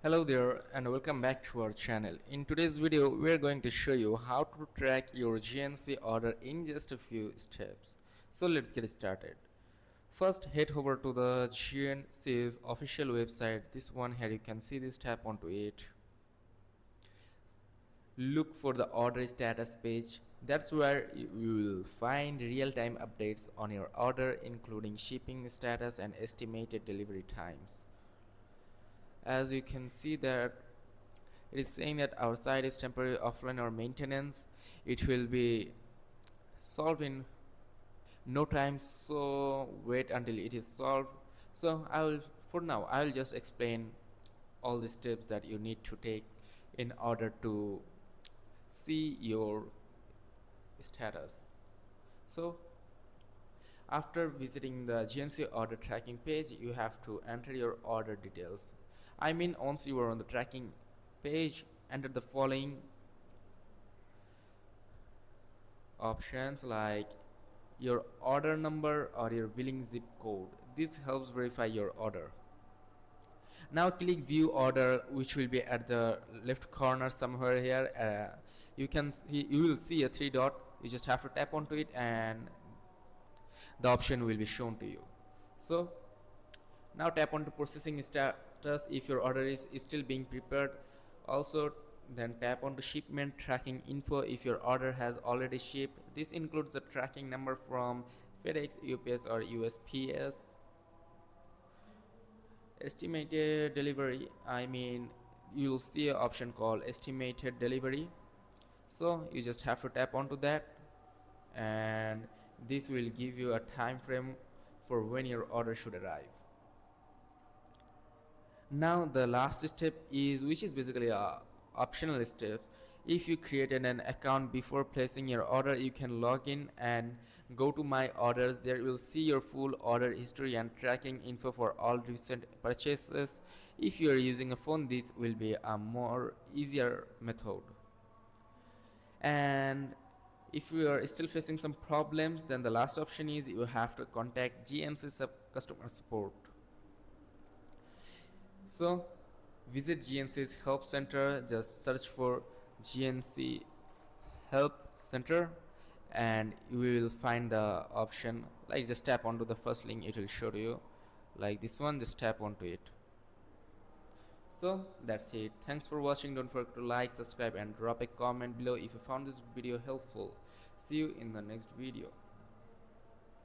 Hello there and welcome back to our channel. In today's video we are going to show you how to track your GNC order in just a few steps. So let's get started. First head over to the GNC's official website. This one here, you can see this, tap onto it. Look for the order status page. That's where you will find real-time updates on your order, including shipping status and estimated delivery times. As you can see that it is saying that our site is temporarily offline or maintenance. It will be solved in no time, so wait until it is solved. So I will just explain all the steps that you need to take in order to see your status. So after visiting the GNC order tracking page, you have to enter your order details. I mean, once you are on the tracking page, enter the following options like your order number or your billing zip code. This helps verify your order. Now click view order, which will be at the left corner somewhere here. You will see a three dot. You just have to tap onto it and the option will be shown to you. So now tap onto processing status if your order is still being prepared. Also, then tap onto shipment tracking info if your order has already shipped. This includes the tracking number from FedEx, UPS or USPS. Estimated delivery, I mean, you'll see an option called estimated delivery. So you just have to tap onto that and this will give you a time frame for when your order should arrive. Now the last step is, which is basically a optional steps. If you created an account before placing your order, you can log in and go to my orders. There you will see your full order history and tracking info for all recent purchases. If you are using a phone, this will be a more easier method. And if you are still facing some problems, then the last option is you have to contact GNC customer support. So visit GNC's help center, just search for GNC help center and you will find the option, like just tap onto the first link, it will show you like this one, just tap onto it. So that's it. Thanks for watching. Don't forget to like, subscribe and drop a comment below if you found this video helpful. See you in the next video.